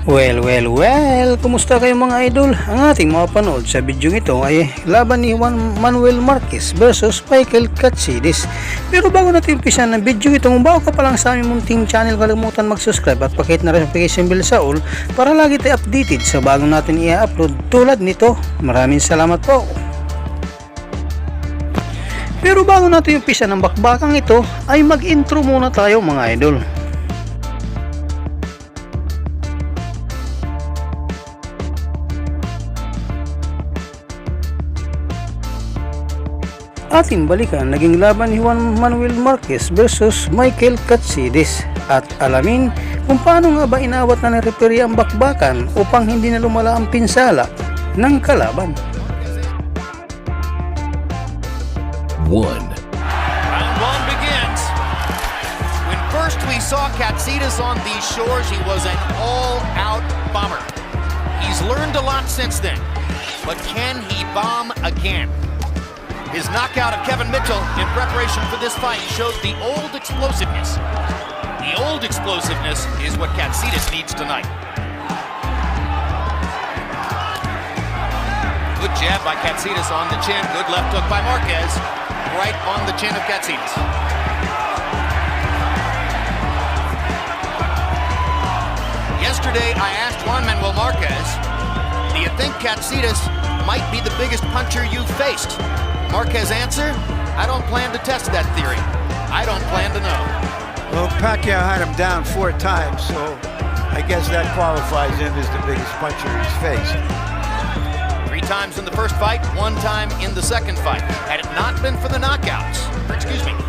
Well, kumusta kayo mga idol? Ang ating mapanood sa video ito ay laban ni Juan Manuel Marquez versus Katsides. Pero bago natin umpisan ng video ito, kung bago ka pa lang sa aming munting channel, kalimutan mag-subscribe at pakihit na notification bell sa all para lagi tayo updated sa bagong natin i-upload tulad nito. Maraming salamat po. Pero bago natin umpisan ng bakbakang ito, ay mag-intro muna tayo mga idol. Ating balikan naging laban ni Juan Manuel Marquez versus Katsides at alamin kung paano nga ba inawat na ng referee ang bakbakan upang hindi na lumala ang pinsala ng kalaban. Round one begins. When first we saw Katsides on these shores, he was an all-out bomber. He's learned a lot since then, but can he bomb again? His knockout of Kevin Mitchell in preparation for this fight showed the old explosiveness. The old explosiveness is what Katsides needs tonight. Good jab by Katsides on the chin. Good left hook by Marquez. Right on the chin of Katsides. Yesterday I asked Juan Manuel Marquez, do you think Katsides might be the biggest puncher you've faced? Marquez answer, I don't plan to test that theory. I don't plan to know. Well, Pacquiao had him down 4 times, so I guess that qualifies him as the biggest puncher he's faced. 3 times in the first fight, 1 time in the second fight. Had it not been for the knockouts,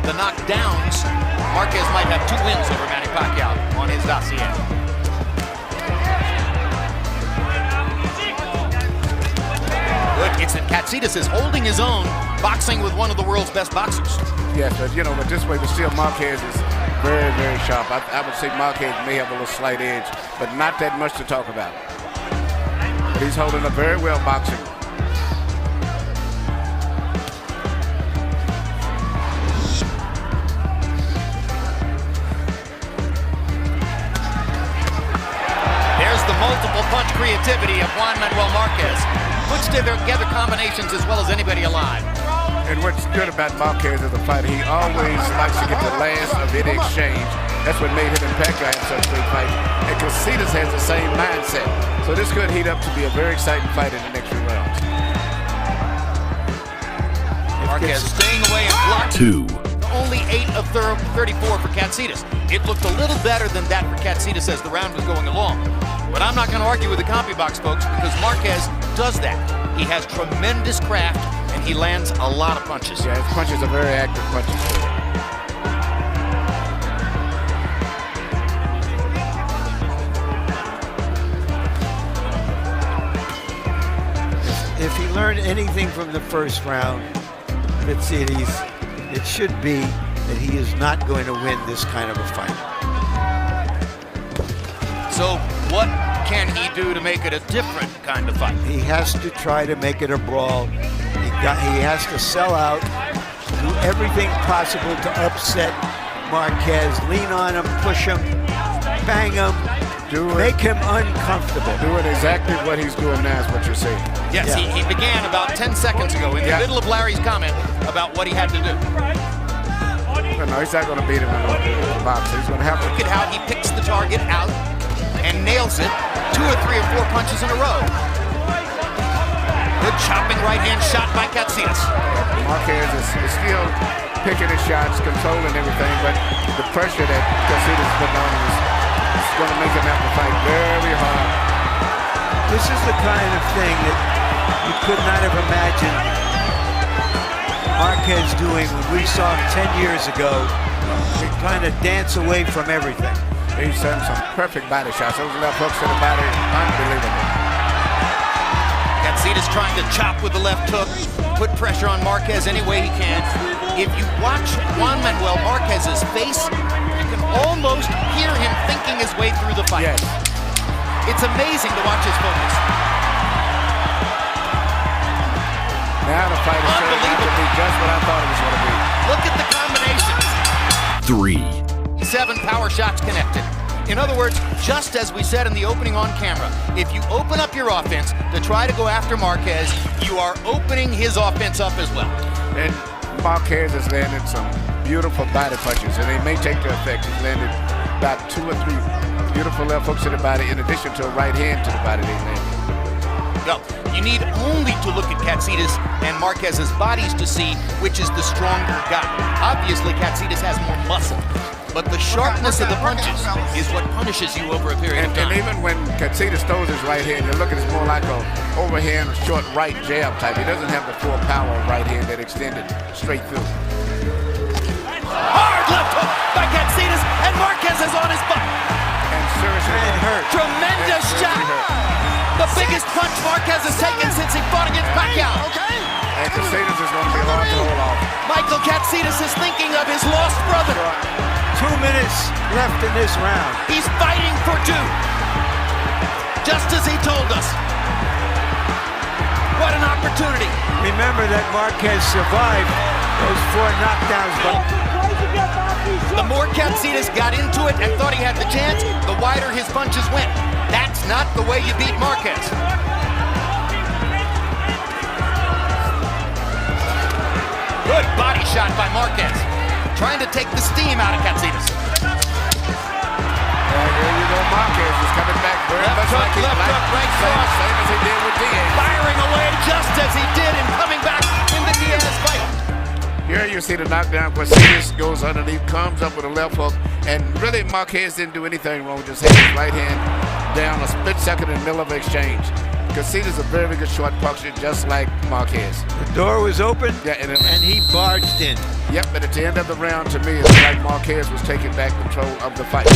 the knockdowns, Marquez might have 2 wins over Manny Pacquiao on his dossier. It's that Katsides is holding his own, boxing with one of the world's best boxers. Yes, but but this way, but still Marquez is very, very sharp. I would say Marquez may have a little slight edge, but not that much to talk about. But he's holding up very well boxing. There's the multiple punch creativity of Juan Manuel Marquez. Puts together combinations as well as anybody alive. And what's good about Marquez as a fighter, he always likes to get the last of any exchange. That's what made him and Pacquiao have such great fights. And Katsides has the same mindset. So this could heat up to be a very exciting fight in the next few rounds. Marquez staying away and blocking. 2. Only 8 of 34 for Katsides. It looked a little better than that for Katsides as the round was going along. But I'm not going to argue with the CompuBox folks because Marquez does that. He has tremendous craft and he lands a lot of punches. Yeah, his punches are very active punches. If he learned anything from the first round, Katsides, it should be that he is not going to win this kind of a fight. So what can he do to make it a different kind of fight? He has to try to make it a brawl. He has to sell out, do everything possible to upset Marquez, lean on him, push him, bang him, make him uncomfortable. Doing exactly what he's doing now is what you're saying. Yes, yeah. He began about 10 seconds ago in the middle of Larry's comment about what he had to do. Well, no, he's not going to beat him in the box. He's going to have to. Look at how he picks the target out and nails it 2 or 3 or 4 punches in a row. Good chopping right hand shot by Katsides. Marquez is still picking his shots, controlling everything, but the pressure that Katsides is putting on him is going to make him have to fight very hard. This is the kind of thing that you could not have imagined Marquez doing when we saw him 10 years ago. He kind of dance away from everything. He's done some perfect body shots. Those left hooks to the body, unbelievable. Katsides trying to chop with the left hook, put pressure on Marquez any way he can. If you watch Juan Manuel Marquez's face, you can almost hear him thinking his way through the fight. Yes. It's amazing to watch his focus. Now the fight is turning out to be just what I thought it was going to be. Look at the combinations. 3. 7 power shots connected. In other words, just as we said in the opening on camera, if you open up your offense to try to go after Marquez, you are opening his offense up as well. And Marquez has landed some beautiful body punches, and they may take their effect. He's landed about 2 or 3 beautiful left hooks to the body, in addition to a right hand to the body they landed. No, you need only to look at Katsides and Marquez's bodies to see which is the stronger guy. Obviously, Katsides has more muscle, but the sharpness of the punches is what punishes you over a period of time. And even when Katsides throws his right hand, you look at it more like a overhand, short right jab type. He doesn't have the full power of right hand that extended straight through. Hard left hook by Katsides, and Marquez is on his butt. And seriously hurt. Tremendous shot. The biggest punch Marquez has taken since he fought against Pacquiao. And Katsides is going to be hard to hold off. Michael Katsides is thinking of his lost brother. 2 minutes left in this round. He's fighting for 2. Just as he told us. What an opportunity. Remember that Marquez survived those 4 knockdowns. But the more Katsides got into it and thought he had the chance, the wider his punches went. That's not the way you beat Marquez. Good body shot by Marquez. Trying to take the steam out of Katsides. There you go, Marquez is coming back very much like he left hook, right cross. Same as he did with Diaz. Firing away just as he did and coming back in the Diaz fight. Here you see the knockdown. Katsides goes underneath, comes up with a left hook, and really Marquez didn't do anything wrong. Just had his right hand down a split second in the middle of the exchange. Katsides is a very good short puncher, just like Marquez. the door was open, Yeah, and he barged in. Yep, but at the end of the round, to me, it's like Marquez was taking back control of the fight,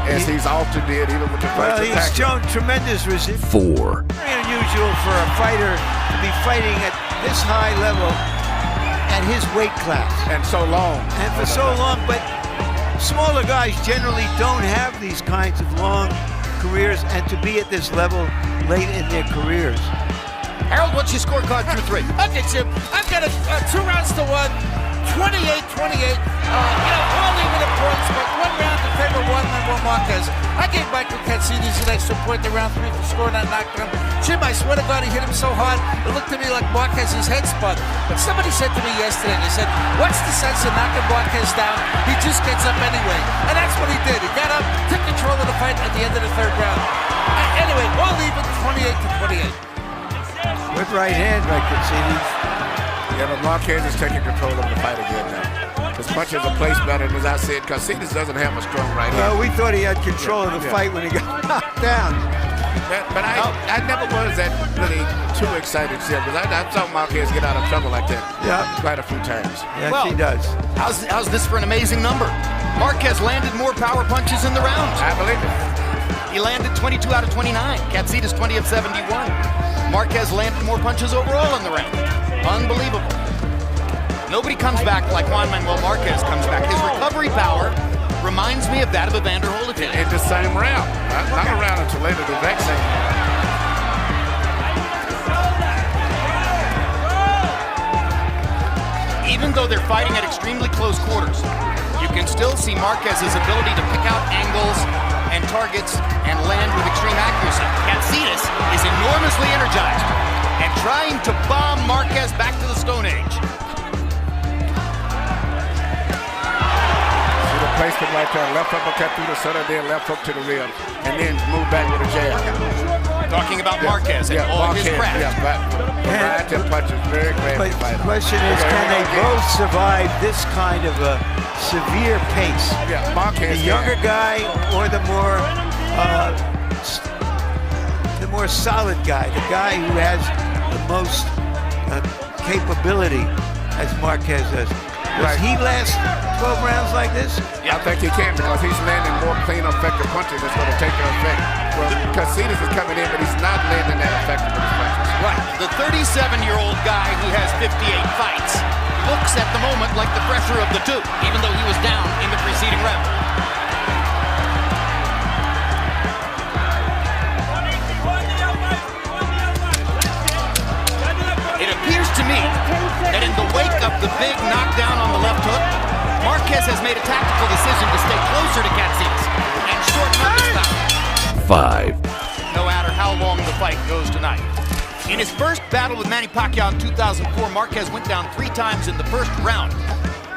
as he's often did, even with the Well, first he's attack. shown tremendous resistance. 4, Very unusual for a fighter to be fighting at this high level at his weight class. And so long. And for so long, but smaller guys generally don't have these kinds of long careers, and to be at this level late in their careers. Harold, what's your scorecard through 3? Okay, Jim, I've got 2 rounds to 1, 28-28. All even at points, but 1 round in favor of Juan Manuel Marquez. I gave Michael Katsides an extra point in round 3 for scoring that knockdown. Jim, I swear to God, he hit him so hard, it looked to me like Marquez's head spun. But somebody said to me yesterday, they said, what's the sense of knocking Marquez down? He just gets up anyway. And that's what he did. He got up, took control of the fight at the end of the 3rd round. Anyway, all even 28-28. With right hand by Katsides. Yeah, but Marquez is taking control of the fight again now. His punches are placed better, and as I said, Katsides doesn't have a strong right hand. Well, we thought he had control of the fight when he got knocked down. But I never was that really too excited, Jim, because I saw Marquez get out of trouble like that quite a few times. Yes, Well, he does. How's this for an amazing number? Marquez landed more power punches in the round. I believe it. He landed 22 out of 29. Katsides 20 of 71. Marquez landed more punches overall in the round. Unbelievable. Nobody comes back like Juan Manuel Marquez comes back. His recovery power reminds me of that of Evander Holyfield. In the same round. Not a round until later, the exact same round. Even though they're fighting at extremely close quarters, you can still see Marquez's ability to pick out angles and targets and land with extreme accuracy. Katsides is enormously energized and trying to bomb Marquez back to the Stone Age. See the placement right there. Left uppercut through the center, then left hook to the ribs, and then move back with a jab. Talking about Marquez and all his craft. Yeah, but variety of punches, very But great the fighter. question is, can they both survive this kind of a severe pace? Yeah, Marquez. The younger guy or the more solid guy, the guy who has the most capability, as Marquez does. Does he last 12 rounds like this? I think he can, because he's landing more clean, effective punches that's going to take their effect. Well, Katsides is coming in, but he's not landing that effective with his punches. Right. The 37-year-old guy who has 58 fights looks at the moment like the fresher of the 2, even though he was down in the preceding round. It appears to me that in the wake of the big knockdown on the left hook, Marquez has made a tactical decision to stay closer to Katsides and shorten up his power. 5, No matter how long the fight goes tonight. In his first battle with Manny Pacquiao in 2004, Marquez went down 3 times in the first round.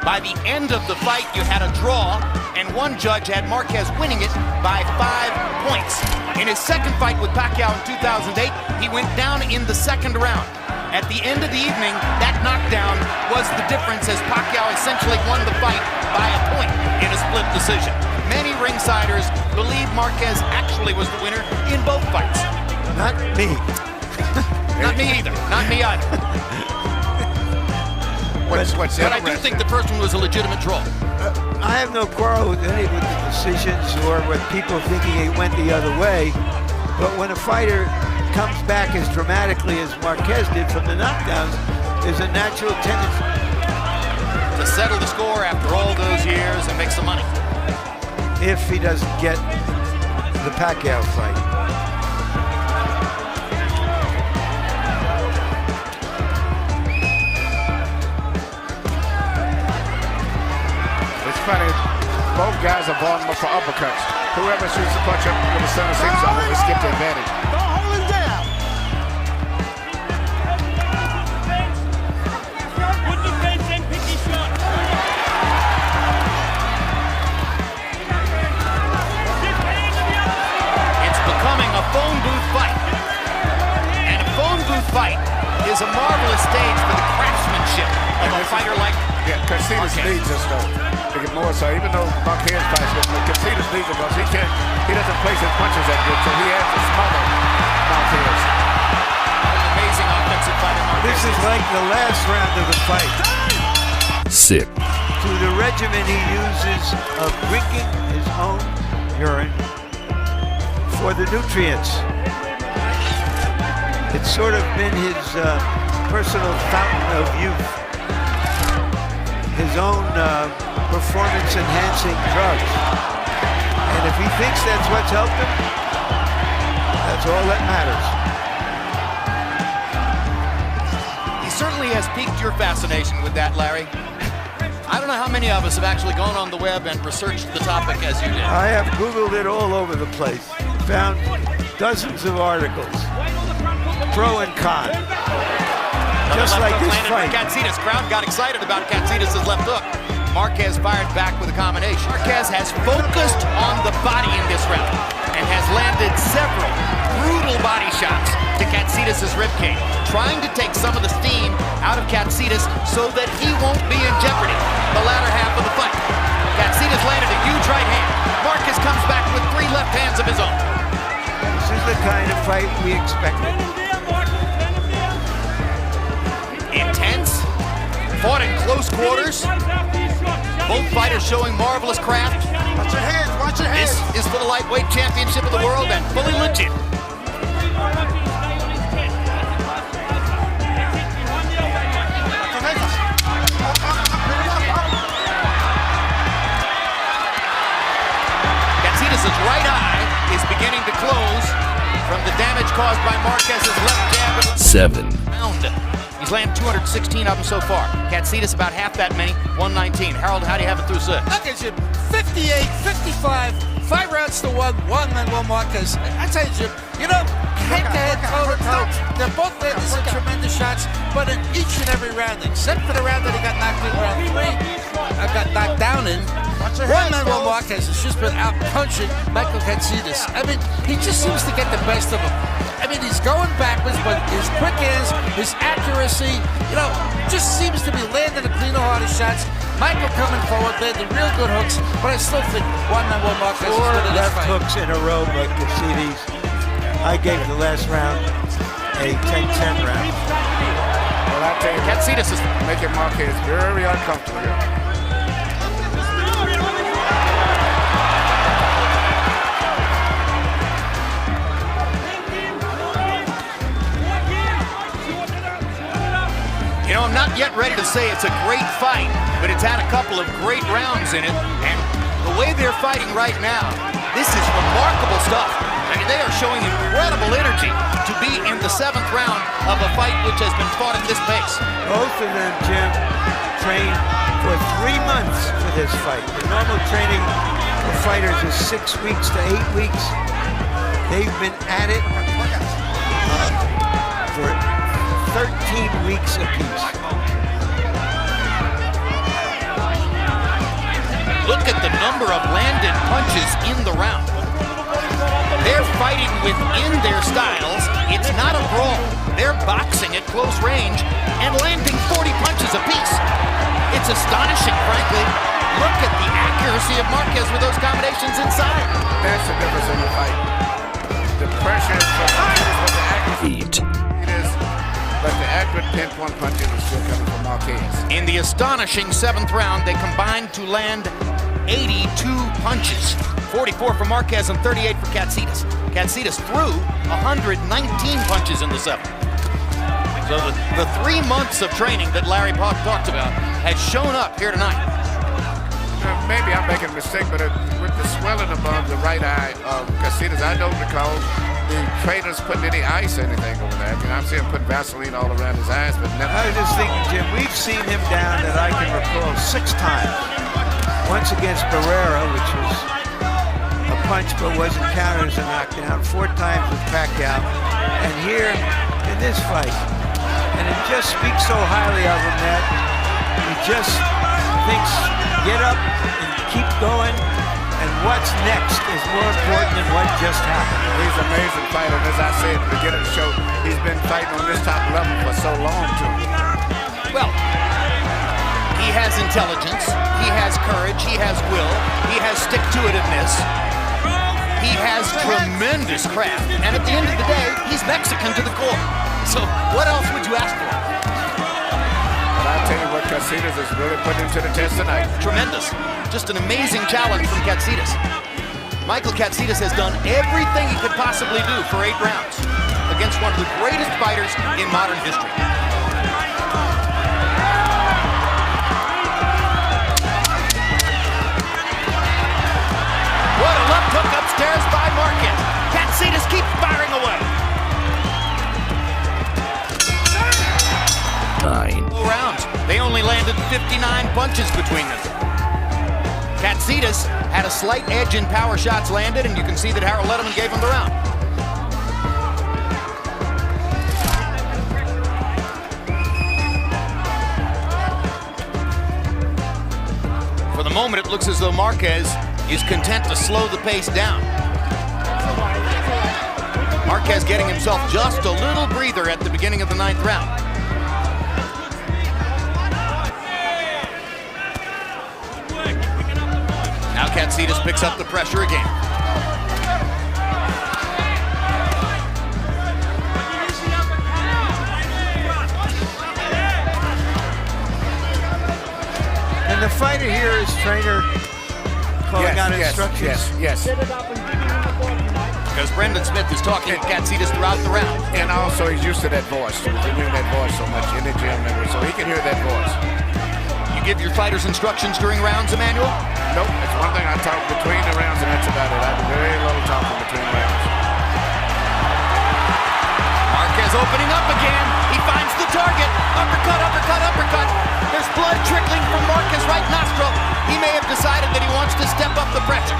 By the end of the fight, you had a draw, and one judge had Marquez winning it by 5 points. In his second fight with Pacquiao in 2008, he went down in the second round. At the end of the evening, that knockdown was the difference as Pacquiao essentially won the fight by a point in a split decision. Many ringsiders believe Marquez actually was the winner in both fights. Not me. Not me either. Not me either. What's But I do think the first one was a legitimate draw. I have no quarrel with any with the decisions or with people thinking it went the other way. But when a fighter comes back as dramatically as Marquez did from the knockdowns, there's a natural tendency To settle the score after all those years and make some money. if he doesn't get the Pacquiao fight. It's funny. Both guys are balling up for uppercuts. Whoever shoots the punch up with the center seems to always get the advantage. Don't hold him down. It's becoming a phone booth fight. And a phone booth fight is a marvelous stage for the craftsmanship of a fighter like Katsides needs us though. To get more so, even though Marquez fights good, Katsides needs him because he doesn't place his punches that good, so he has to smother Marquez. an amazing offensive fighter. Marquez This is like the last round of the fight. 6, To the regimen he uses of drinking his own urine for the nutrients. It's sort of been his personal fountain of youth. His own performance-enhancing drugs. And if he thinks that's what's helped him, that's all that matters. He certainly has piqued your fascination with that, Larry. I don't know how many of us have actually gone on the web and researched the topic as you did. I have Googled it all over the place. Found dozens of articles, pro and con. Just like this fight. Katsides. Crowd got excited about Katsides' left hook. Marquez fired back with a combination. Marquez has focused on the body in this round and has landed several brutal body shots to Katsides' ribcage, trying to take some of the steam out of Katsides so that he won't be in jeopardy the latter half of the fight. Katsides landed a huge right hand. Marquez comes back with 3 left hands of his own. This is the kind of fight we expected. Intense, fought in close quarters. Both fighters showing marvelous craft. Watch your hands. Watch your hands. This is for the lightweight championship of the world and fully legit. Katsides' right eye is beginning to close from the damage caused by Marquez's left jab. 7, Round. He's landed 216 of them so far. Katsides about half that many, 119. Harold, how do you have it through 6? Look at you, 58, 55, 5 rounds to 1, Juan Manuel Marquez. I tell you, Jim, you know, head-to-head, toe-to-toe, they're both landing some tremendous shots, but in each and every round, except for the round that he got knocked in round 3, got knocked down in, Juan Manuel Marquez has just been out punching Michael Katsides. I mean, he just seems to get the best of him. I mean, he's going backwards, but his quick hands, his accuracy, you know, just seems to be landing the cleaner, harder shots. Michael coming forward, landing real good hooks, but I still think Juan Manuel Marquez is 4 winning this left fight. hooks in a row by Katsides. I gave the last round a 10-10 round. Well, I tell you, Katsides is making Marquez very uncomfortable. You know, I'm not yet ready to say it's a great fight, but it's had a couple of great rounds in it, and the way they're fighting right now, this is remarkable stuff. I mean, they are showing incredible energy to be in the 7th round of a fight which has been fought at this pace. Both of them, Jim, trained for 3 months for this fight. The normal training for fighters is 6 weeks to 8 weeks. They've been at it for 13 weeks apiece. Look at the number of landed punches in the round. They're fighting within their styles. It's not a brawl. They're boxing at close range and landing 40 punches apiece. It's astonishing, frankly. Look at the accuracy of Marquez with those combinations inside. That's the difference in the fight. The pressure from Marquez with the accuracy. Eat. It is, but the accurate pinpoint punches are still coming from Marquez. In the astonishing 7th round, they combined to land 82 punches. 44 for Marquez and 38 for Katsides. Katsides threw 119 punches in the 7th. So the 3 months of training that Larry Pauk talked about has shown up here tonight. Maybe I'm making a mistake, but with the swelling above the right eye of Katsides, I don't recall the trainers putting any ice or anything over there. I mean, I'm seeing him put Vaseline all around his eyes, but never. I was just thinking, Jim, we've seen him down that I can recall 6 times. Once against Barrera, which was a punch but wasn't counted as a knockdown. 4 times with Pacquiao. And here in this fight. And it just speaks so highly of him that he just thinks, get up and keep going. And what's next is more important than what just happened. He's an amazing fighter, and as I said at the beginning of the show, he's been fighting on this top level for so long, too. Well, he has intelligence, he has courage, he has will, he has stick-to-itiveness, he has tremendous craft, and at the end of the day, he's Mexican to the core. So what else would you ask for? But I'll tell you what, Katsides is really putting to the test tonight. Tremendous. Just an amazing challenge from Katsides. Michael Katsides has done everything he could possibly do for 8 rounds against one of the greatest fighters in modern history. What a left hook upstairs by Marquez. Katsides keeps firing away. 9. Rounds. They only landed 59 punches between them. Katsides had a slight edge in power shots landed, and you can see that Harold Letterman gave him the round. For the moment, it looks as though Marquez is content to slow the pace down. Marquez getting himself just a little breather at the beginning of the 9th round. Now Katsides picks up the pressure again. And the fighter here is trainer calling out instructions. Yes. Because Brendan Smith is talking to Katsides throughout the round. And also he's used to that voice. He's been hearing that voice so much in the gym, so he can hear that voice. You give your fighters instructions during rounds, Emmanuel? Nope, it's one thing I talk between the rounds, and that's about it. I do very little talking between rounds. Marquez opening up again. He finds the target. Uppercut, uppercut, uppercut. There's blood trickling from Marquez's right nostril. He may have decided that he wants to step up the pressure.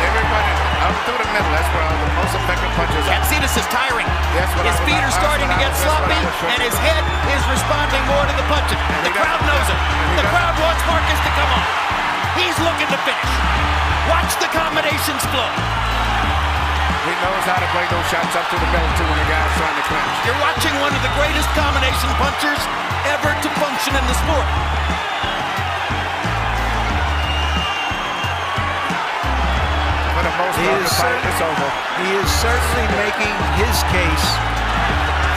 Everybody up through the middle, that's where the most effective punches are. Katsides is tiring. His feet are starting to get sloppy, and his head is responding more to the punches. The crowd knows it. The crowd wants Marquez to come on. He's looking to finish. Watch the combinations flow. He knows how to play those shots up to the middle, too, when the guy's trying to clinch. You're watching one of the greatest combination punchers ever to function in the sport. He is certainly making his case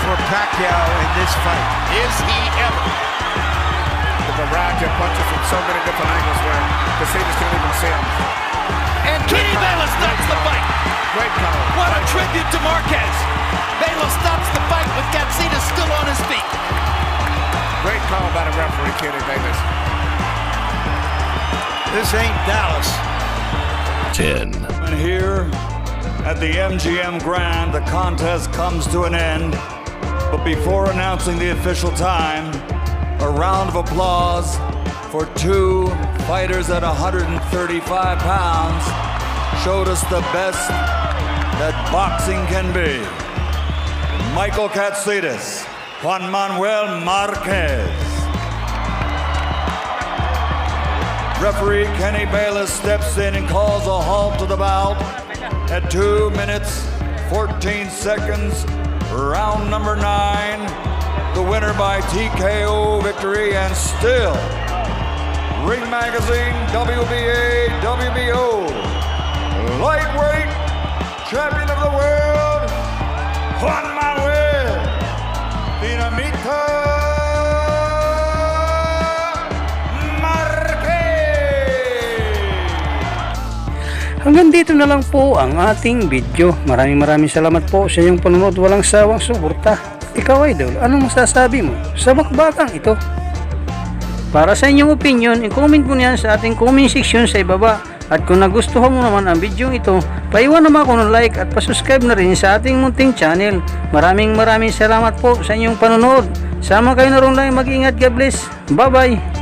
for Pacquiao in this fight. Is he ever? The variety of punches from so many different angles where Katsides can't even see him. And Kenny Baylor stops the fight. Great call. What a tribute to Marquez. Baylor stops the fight with Katsides still on his feet. Great call by the referee, Kenny Baylor. This ain't Dallas. 10. And here at the MGM Grand, the contest comes to an end. But before announcing the official time, a round of applause for two fighters at 135 pounds showed us the best that boxing can be. Michael Katsides, Juan Manuel Marquez. Referee Kenny Bayless steps in and calls a halt to the bout at 2 minutes, 14 seconds, round number 9. The winner by TKO victory and still Ring Magazine WBA WBO lightweight champion of the world, Juan Manuel Dinamita Marquez. Hanggang dito na lang po ang ating video. Maraming salamat po sa inyong panonood. Walang sawang suporta. Ikaw, idol, anong masasabi mo sa bakbakang ito? Para sa inyong opinion, i-comment mo niyan sa ating comment section sa ibaba. At kung nagustuhan mo naman ang video ito, paiwan naman ako ng like at pasubscribe na rin sa ating munting channel. Maraming salamat po sa inyong panonood. Sama kayo na rin lang, mag-ingat, God bless. Bye bye.